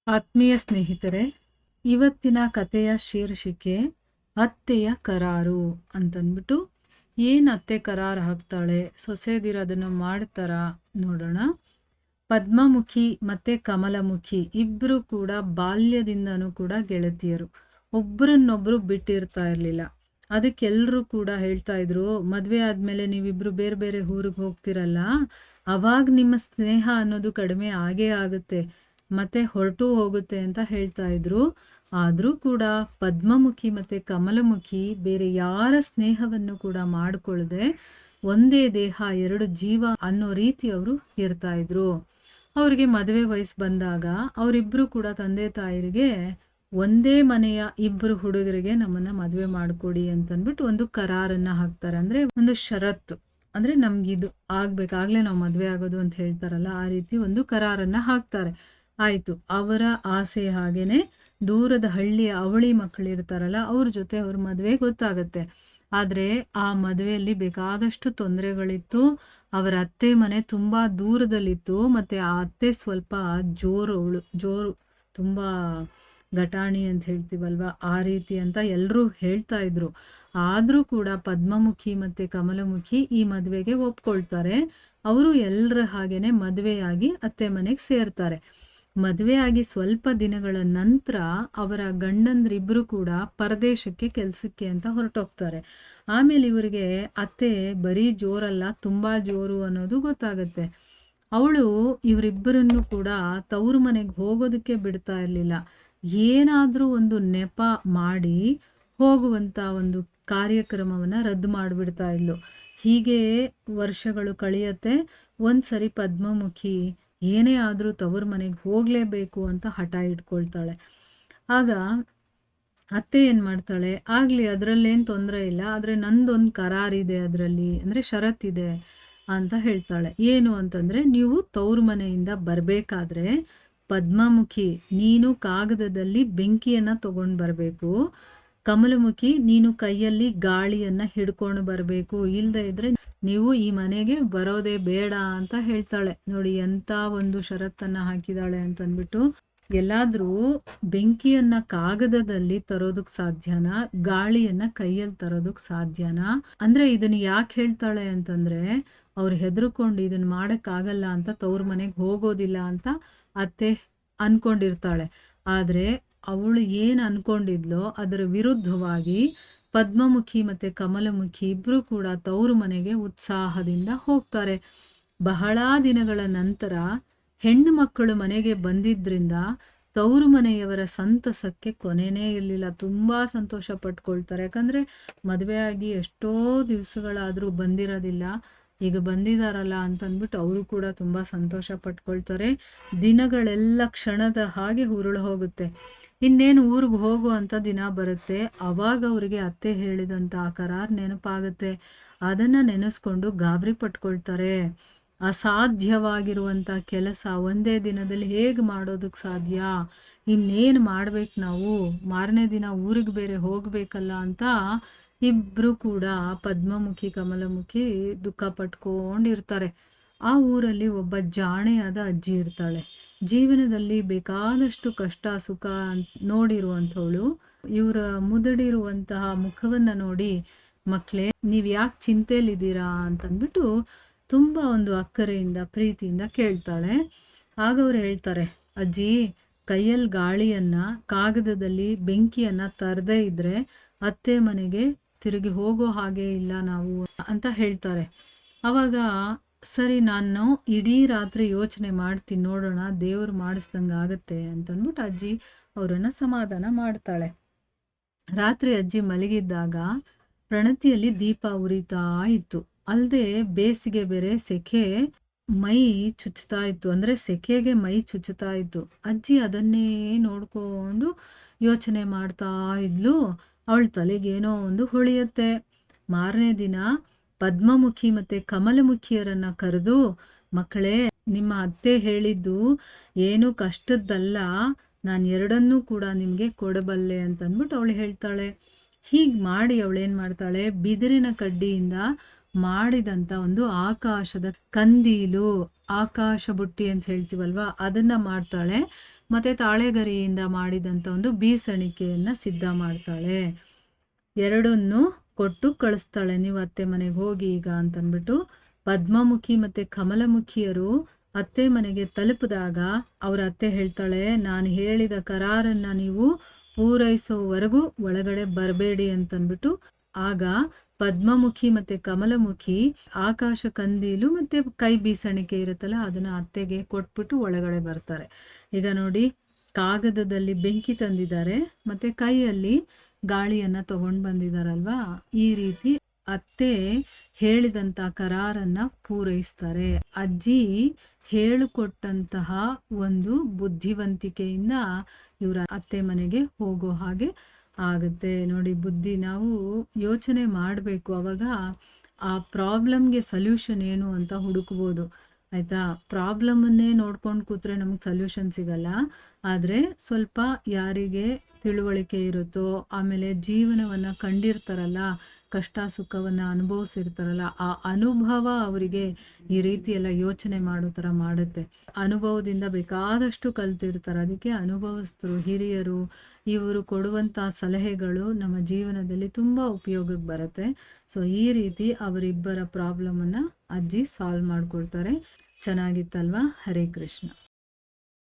ಆತ್ಮೀಯ ಸ್ನೇಹಿತರೆ, ಇವತ್ತಿನ ಕಥೆಯ ಶೀರ್ಷಿಕೆ ಅತ್ತೆಯ ಕರಾರು ಅಂತಂದ್ಬಿಟ್ಟು. ಏನು ಅತ್ತೆ ಕರಾರು ಹಾಕ್ತಾಳೆ, ಸೊಸೆದಿರು ಅದನ್ನು ಮಾಡ್ತಾರ ನೋಡೋಣ. ಪದ್ಮಮುಖಿ ಮತ್ತು ಕಮಲಮುಖಿ ಇಬ್ಬರು ಕೂಡ ಬಾಲ್ಯದಿಂದನೂ ಕೂಡ ಗೆಳತಿಯರು. ಒಬ್ಬರನ್ನೊಬ್ಬರು ಬಿಟ್ಟಿರ್ತಾ ಇರಲಿಲ್ಲ. ಅದಕ್ಕೆಲ್ಲರೂ ಕೂಡ ಹೇಳ್ತಾ ಇದ್ರು, ಮದುವೆ ಆದಮೇಲೆ ನೀವಿಬ್ಬರು ಬೇರೆ ಬೇರೆ ಊರಿಗೆ ಹೋಗ್ತಿರಲ್ಲ, ಅವಾಗ ನಿಮ್ಮ ಸ್ನೇಹ ಅನ್ನೋದು ಕಡಿಮೆ ಆಗೇ ಆಗುತ್ತೆ, ಮತ್ತೆ ಹೊರಟು ಹೋಗುತ್ತೆ ಅಂತ ಹೇಳ್ತಾ ಇದ್ರು. ಆದರೂ ಕೂಡ ಪದ್ಮಮುಖಿ ಮತ್ತು ಕಮಲಮುಖಿ ಬೇರೆ ಯಾರ ಸ್ನೇಹವನ್ನು ಕೂಡ ಮಾಡಿಕೊಳ್ಳದೆ ಒಂದೇ ದೇಹ ಎರಡು ಜೀವ ಅನ್ನೋ ರೀತಿ ಅವರು ಇರ್ತಾ ಇದ್ರು. ಅವ್ರಿಗೆ ಮದುವೆ ವಯಸ್ಸು ಬಂದಾಗ ಅವರಿಬ್ಬರು ಕೂಡ ತಂದೆ ತಾಯಿರಿಗೆ ಒಂದೇ ಮನೆಯ ಇಬ್ಬರು ಹುಡುಗರಿಗೆ ನಮ್ಮನ್ನ ಮದುವೆ ಮಾಡಿಕೊಡಿ ಅಂತಂದ್ಬಿಟ್ಟು ಒಂದು ಕರಾರನ್ನು ಹಾಕ್ತಾರೆ. ಅಂದರೆ ಒಂದು ಷರತ್ತು, ಅಂದರೆ ನಮ್ಗಿದು ಆಗ್ಬೇಕಾಗ್ಲೇ ನಾವು ಮದುವೆ ಆಗೋದು ಅಂತ ಹೇಳ್ತಾರಲ್ಲ, ಆ ರೀತಿ ಒಂದು ಕರಾರನ್ನು ಹಾಕ್ತಾರೆ. ಆಯಿತು, ಅವರ ಆಸೆ ಹಾಗೇನೆ ದೂರದ ಹಳ್ಳಿಯ ಅವಳಿ ಮಕ್ಕಳು ಇರ್ತಾರಲ್ಲ, ಅವ್ರ ಜೊತೆ ಅವ್ರ ಮದುವೆ ಗೊತ್ತಾಗತ್ತೆ. ಆದರೆ ಆ ಮದುವೆಯಲ್ಲಿ ಬೇಕಾದಷ್ಟು ತೊಂದರೆಗಳಿತ್ತು. ಅವರ ಅತ್ತೆ ಮನೆ ತುಂಬ ದೂರದಲ್ಲಿತ್ತು, ಮತ್ತು ಆ ಅತ್ತೆ ಸ್ವಲ್ಪ ಜೋರು, ತುಂಬ ಘಟಾಣಿ ಅಂತ ಹೇಳ್ತೀವಲ್ವ, ಆ ರೀತಿ ಅಂತ ಎಲ್ಲರೂ ಹೇಳ್ತಾ ಇದ್ರು. ಆದರೂ ಕೂಡ ಪದ್ಮಮುಖಿ ಮತ್ತು ಕಮಲಮುಖಿ ಈ ಮದುವೆಗೆ ಒಪ್ಕೊಳ್ತಾರೆ. ಅವರು ಎಲ್ಲರ ಹಾಗೇನೆ ಮದುವೆಯಾಗಿ ಅತ್ತೆ ಮನೆಗೆ ಸೇರ್ತಾರೆ. ಮದುವೆಯಾಗಿ ಸ್ವಲ್ಪ ದಿನಗಳ ನಂತರ ಅವರ ಗಂಡಂದ್ರಿಬ್ಬರು ಕೂಡ ಪರದೇಶಕ್ಕೆ ಕೆಲಸಕ್ಕೆ ಅಂತ ಹೊರಟೋಗ್ತಾರೆ. ಆಮೇಲೆ ಇವರಿಗೆ ಅತ್ತೆ ಬರೀ ಜೋರಲ್ಲ, ತುಂಬ ಜೋರು ಅನ್ನೋದು ಗೊತ್ತಾಗತ್ತೆ. ಅವಳು ಇವರಿಬ್ಬರನ್ನು ಕೂಡ ತವರು ಮನೆಗೆ ಹೋಗೋದಕ್ಕೆ ಬಿಡ್ತಾ ಇರಲಿಲ್ಲ. ಏನಾದರೂ ಒಂದು ನೆಪ ಮಾಡಿ ಹೋಗುವಂಥ ಒಂದು ಕಾರ್ಯಕ್ರಮವನ್ನು ರದ್ದು ಮಾಡಿಬಿಡ್ತಾ ಇದ್ಲು. ಹೀಗೆ ವರ್ಷಗಳು ಕಳೆಯತ್ತೆ. ಒಂದು ಸರಿ ಪದ್ಮಮುಖಿ ಏನೇ ಆದರೂ ತವರು ಮನೆಗೆ ಹೋಗಲೇಬೇಕು ಅಂತ ಹಠ ಇಟ್ಕೊಳ್ತಾಳೆ. ಆಗ ಅತ್ತೆ ಏನು ಮಾಡ್ತಾಳೆ, ಆಗಲಿ ಅದರಲ್ಲೇನು ತೊಂದರೆ ಇಲ್ಲ, ಆದರೆ ನಂದೊಂದು ಕರಾರಿದೆ, ಅದರಲ್ಲಿ ಅಂದರೆ ಷರತ್ತಿದೆ ಅಂತ ಹೇಳ್ತಾಳೆ. ಏನು ಅಂತಂದರೆ, ನೀವು ತವರು ಮನೆಯಿಂದ ಬರಬೇಕಾದ್ರೆ ಪದ್ಮಮುಖಿ ನೀನು ಕಾಗದದಲ್ಲಿ ಬೆಂಕಿಯನ್ನು ತೊಗೊಂಡು ಬರಬೇಕು, ಕಮಲಮುಖಿ ನೀನು ಕೈಯಲ್ಲಿ ಗಾಳಿಯನ್ನು ಹಿಡ್ಕೊಂಡು ಬರಬೇಕು, ಇಲ್ಲದೆ ಇದ್ದರೆ ನೀವು ಈ ಮನೆಗೆ ಬರೋದೇ ಬೇಡ ಅಂತ ಹೇಳ್ತಾಳೆ. ನೋಡಿ ಎಂಥ ಒಂದು ಷರತ್ತನ್ನು ಹಾಕಿದಾಳೆ ಅಂತಂದ್ಬಿಟ್ಟು. ಎಲ್ಲಾದರೂ ಬೆಂಕಿಯನ್ನ ಕಾಗದದಲ್ಲಿ ತರೋದಕ್ಕೆ ಸಾಧ್ಯನಾ, ಗಾಳಿಯನ್ನ ಕೈಯಲ್ಲಿ ತರೋದಕ್ಕೆ ಸಾಧ್ಯನಾ? ಅಂದ್ರೆ ಇದನ್ನ ಯಾಕೆ ಹೇಳ್ತಾಳೆ ಅಂತಂದ್ರೆ, ಅವ್ರು ಹೆದರ್ಕೊಂಡು ಇದನ್ನ ಮಾಡೋಕ್ಕಾಗಲ್ಲ ಅಂತ ತವ್ರ ಮನೆಗೆ ಹೋಗೋದಿಲ್ಲ ಅಂತ ಅತ್ತೆ ಅನ್ಕೊಂಡಿರ್ತಾಳೆ. ಆದರೆ ಅವಳು ಏನು ಅನ್ಕೊಂಡಿದ್ಲೋ ಅದರ ವಿರುದ್ಧವಾಗಿ ಪದ್ಮಮುಖಿ ಮತ್ತು ಕಮಲಮುಖಿ ಇಬ್ಬರು ಕೂಡ ತವರು ಮನೆಗೆ ಉತ್ಸಾಹದಿಂದ ಹೋಗ್ತಾರೆ. ಬಹಳ ದಿನಗಳ ನಂತರ ಹೆಣ್ಣು ಮಕ್ಕಳು ಮನೆಗೆ ಬಂದಿದ್ದರಿಂದ ತವರು ಮನೆಯವರ ಸಂತಸಕ್ಕೆ ಕೊನೆಯೇ ಇರಲಿಲ್ಲ. ತುಂಬ ಸಂತೋಷ ಪಟ್ಕೊಳ್ತಾರೆ. ಯಾಕಂದರೆ ಮದುವೆಯಾಗಿ ಎಷ್ಟೋ ದಿವಸಗಳಾದರೂ ಬಂದಿರೋದಿಲ್ಲ, ಈಗ ಬಂದಿದ್ದಾರಲ್ಲ ಅಂತಂದ್ಬಿಟ್ಟು ಅವರು ಕೂಡ ತುಂಬ ಸಂತೋಷ ಪಟ್ಕೊಳ್ತಾರೆ. ದಿನಗಳೆಲ್ಲ ಕ್ಷಣದ ಹಾಗೆ ಉರುಳು ಹೋಗುತ್ತೆ. ಇನ್ನೇನು ಊರಿಗೆ ಹೋಗುವಂಥ ದಿನ ಬರುತ್ತೆ. ಅವಾಗ ಅವರಿಗೆ ಅತ್ತೆ ಹೇಳಿದಂಥ ಆ ಕರಾರ್ ನೆನಪಾಗುತ್ತೆ. ಅದನ್ನು ನೆನೆಸ್ಕೊಂಡು ಗಾಬರಿ ಪಟ್ಕೊಳ್ತಾರೆ. ಅಸಾಧ್ಯವಾಗಿರುವಂಥ ಕೆಲಸ ಒಂದೇ ದಿನದಲ್ಲಿ ಹೇಗೆ ಮಾಡೋದಕ್ಕೆ ಸಾಧ್ಯ, ಇನ್ನೇನು ಮಾಡ್ಬೇಕು ನಾವು, ಮಾರನೇ ದಿನ ಊರಿಗೆ ಬೇರೆ ಹೋಗಬೇಕಲ್ಲ ಅಂತ ಇಬ್ಬರು ಕೂಡ ಪದ್ಮಮುಖಿ ಕಮಲಮುಖಿ ದುಃಖ ಪಟ್ಕೊಂಡಿರ್ತಾರೆ. ಆ ಊರಲ್ಲಿ ಒಬ್ಬ ಜಾಣೆಯಾದ ಅಜ್ಜಿ ಇರ್ತಾಳೆ. ಜೀವನದಲ್ಲಿ ಬೇಕಾದಷ್ಟು ಕಷ್ಟ ಸುಖ ನೋಡಿರುವಂಥವಳು. ಇವರ ಮುದಡಿರುವಂತಹ ಮುಖವನ್ನು ನೋಡಿ, ಮಕ್ಕಳೇ ನೀವು ಯಾಕೆ ಚಿಂತೆಯಲ್ಲಿದ್ದೀರಾ ಅಂತಂದ್ಬಿಟ್ಟು ತುಂಬ ಒಂದು ಅಕ್ಕರೆಯಿಂದ ಪ್ರೀತಿಯಿಂದ ಕೇಳ್ತಾಳೆ. ಆಗ ಅವ್ರು ಹೇಳ್ತಾರೆ, ಅಜ್ಜಿ ಕೈಯಲ್ಲಿ ಗಾಳಿಯನ್ನು ಕಾಗದದಲ್ಲಿ ಬೆಂಕಿಯನ್ನು ತರದೇ ಇದ್ದರೆ ಅತ್ತೆ ಮನೆಗೆ ತಿರುಗಿ ಹೋಗೋ ಹಾಗೆ ಇಲ್ಲ ನಾವು ಅಂತ ಹೇಳ್ತಾರೆ. ಆವಾಗ ಸರಿ, ನಾನು ಇಡೀ ರಾತ್ರಿ ಯೋಚನೆ ಮಾಡ್ತೀನಿ, ನೋಡೋಣ ದೇವ್ರು ಮಾಡಿಸ್ದಂಗೆ ಆಗತ್ತೆ ಅಂತಂದ್ಬಿಟ್ಟು ಅಜ್ಜಿ ಅವರನ್ನು ಸಮಾಧಾನ ಮಾಡ್ತಾಳೆ. ರಾತ್ರಿ ಅಜ್ಜಿ ಮಲಗಿದ್ದಾಗ ಪ್ರಣತಿಯಲ್ಲಿ ದೀಪ ಉರಿತಾ ಇತ್ತು. ಅಲ್ಲದೆ ಬೇಸಿಗೆ ಬೇರೆ, ಸೆಕೆ ಮೈ ಚುಚ್ಚುತ್ತಾ ಇತ್ತು. ಅಂದರೆ ಸೆಕೆಗೆ ಮೈ ಚುಚ್ಚುತ್ತಾ ಇತ್ತು. ಅಜ್ಜಿ ಅದನ್ನೇ ನೋಡ್ಕೊಂಡು ಯೋಚನೆ ಮಾಡ್ತಾ ಇದ್ಲು. ಅವಳ ತಲೆಗೇನೋ ಒಂದು ಹೊಳೆಯುತ್ತೆ. ಮಾರನೇ ದಿನ ಪದ್ಮಮುಖಿ ಮತ್ತು ಕಮಲಮುಖಿಯರನ್ನು ಕರೆದು, ಮಕ್ಕಳೇ ನಿಮ್ಮ ಅತ್ತೆ ಹೇಳಿದ್ದು ಏನು ಕಷ್ಟದ್ದಲ್ಲ, ನಾನು ಎರಡನ್ನೂ ಕೂಡ ನಿಮಗೆ ಕೊಡಬಲ್ಲೆ ಅಂತಂದ್ಬಿಟ್ಟು ಅವಳು ಹೇಳ್ತಾಳೆ. ಹೀಗೆ ಮಾಡಿ ಅವಳೇನು ಮಾಡ್ತಾಳೆ, ಬಿದಿರಿನ ಕಡ್ಡಿಯಿಂದ ಮಾಡಿದಂಥ ಒಂದು ಆಕಾಶದ ಕಂದೀಲು, ಆಕಾಶ ಬುಟ್ಟಿ ಅಂತ ಹೇಳ್ತೀವಲ್ವ, ಅದನ್ನು ಮಾಡ್ತಾಳೆ. ಮತ್ತು ತಾಳೆಗರಿಯಿಂದ ಮಾಡಿದಂಥ ಒಂದು ಬೀಸಣಿಕೆಯನ್ನು ಸಿದ್ಧ ಮಾಡ್ತಾಳೆ. ಎರಡನ್ನೂ ಕೊಟ್ಟು ಕಳಿಸ್ತಾಳೆ, ನೀವು ಅತ್ತೆ ಮನೆಗೆ ಹೋಗಿ ಈಗ ಅಂತಂದ್ಬಿಟ್ಟು. ಪದ್ಮಮುಖಿ ಮತ್ತು ಕಮಲಮುಖಿಯರು ಅತ್ತೆ ಮನೆಗೆ ತಲುಪಿದಾಗ ಅವ್ರ ಅತ್ತೆ ಹೇಳ್ತಾಳೆ, ನಾನು ಹೇಳಿದ ಕರಾರನ್ನು ನೀವು ಪೂರೈಸೋವರೆಗೂ ಒಳಗಡೆ ಬರಬೇಡಿ ಅಂತಂದ್ಬಿಟ್ಟು. ಆಗ ಪದ್ಮಮುಖಿ ಮತ್ತು ಕಮಲಮುಖಿ ಆಕಾಶ ಕಂದೀಲು ಮತ್ತು ಕೈ ಬೀಸಣಿಕೆ ಇರುತ್ತಲ್ಲ ಅದನ್ನು ಅತ್ತೆಗೆ ಕೊಟ್ಬಿಟ್ಟು ಒಳಗಡೆ ಬರ್ತಾರೆ. ಈಗ ನೋಡಿ, ಕಾಗದದಲ್ಲಿ ಬೆಂಕಿ ತಂದಿದ್ದಾರೆ ಮತ್ತು ಕೈಯಲ್ಲಿ ಗಾಳಿಯನ್ನು ತಗೊಂಡು ಬಂದಿದ್ದಾರಲ್ವಾ. ಈ ರೀತಿ ಅತ್ತೆ ಹೇಳಿದಂಥ ಕರಾರನ್ನು ಪೂರೈಸ್ತಾರೆ. ಅಜ್ಜಿ ಹೇಳಿಕೊಟ್ಟಂತಹ ಒಂದು ಬುದ್ಧಿವಂತಿಕೆಯಿಂದ ಇವರ ಅತ್ತೆ ಮನೆಗೆ ಹೋಗೋ ಹಾಗೆ ಆಗುತ್ತೆ. ನೋಡಿ, ಬುದ್ಧಿ ನಾವು ಯೋಚನೆ ಮಾಡಬೇಕು. ಅವಾಗ ಆ ಪ್ರಾಬ್ಲಮ್ಗೆ ಸೊಲ್ಯೂಷನ್ ಏನು ಅಂತ ಹುಡುಕ್ಬೋದು, ಆಯಿತಾ. ಪ್ರಾಬ್ಲಮನ್ನೇ ನೋಡ್ಕೊಂಡು ಕೂತ್ರೆ ನಮಗೆ ಸೊಲ್ಯೂಷನ್ ಸಿಗಲ್ಲ. ಆದರೆ ಸ್ವಲ್ಪ ಯಾರಿಗೆ ತಿಳುವಳಿಕೆ ಇರುತ್ತೋ, ಆಮೇಲೆ ಜೀವನವನ್ನು ಕಂಡಿರ್ತಾರಲ್ಲ, ಕಷ್ಟ ಸುಖವನ್ನು ಅನುಭವಿಸಿರ್ತಾರಲ್ಲ, ಆ ಅನುಭವ ಅವರಿಗೆ ಈ ರೀತಿ ಎಲ್ಲ ಯೋಚನೆ ಮಾಡೋ ಥರ ಮಾಡುತ್ತೆ. ಅನುಭವದಿಂದ ಬೇಕಾದಷ್ಟು ಕಲ್ತಿರ್ತಾರೆ. ಅದಕ್ಕೆ ಅನುಭವಸ್ಥರು, ಹಿರಿಯರು ಇವರು ಕೊಡುವಂಥ ಸಲಹೆಗಳು ನಮ್ಮ ಜೀವನದಲ್ಲಿ ತುಂಬ ಉಪಯೋಗಕ್ಕೆ ಬರುತ್ತೆ. ಸೊ ಈ ರೀತಿ ಅವರಿಬ್ಬರ ಪ್ರಾಬ್ಲಮನ್ನು ಅಜ್ಜಿ ಸಾಲ್ವ್ ಮಾಡಿಕೊಡ್ತಾರೆ. ಚೆನ್ನಾಗಿತ್ತಲ್ವಾ? ಹರೇ ಕೃಷ್ಣ.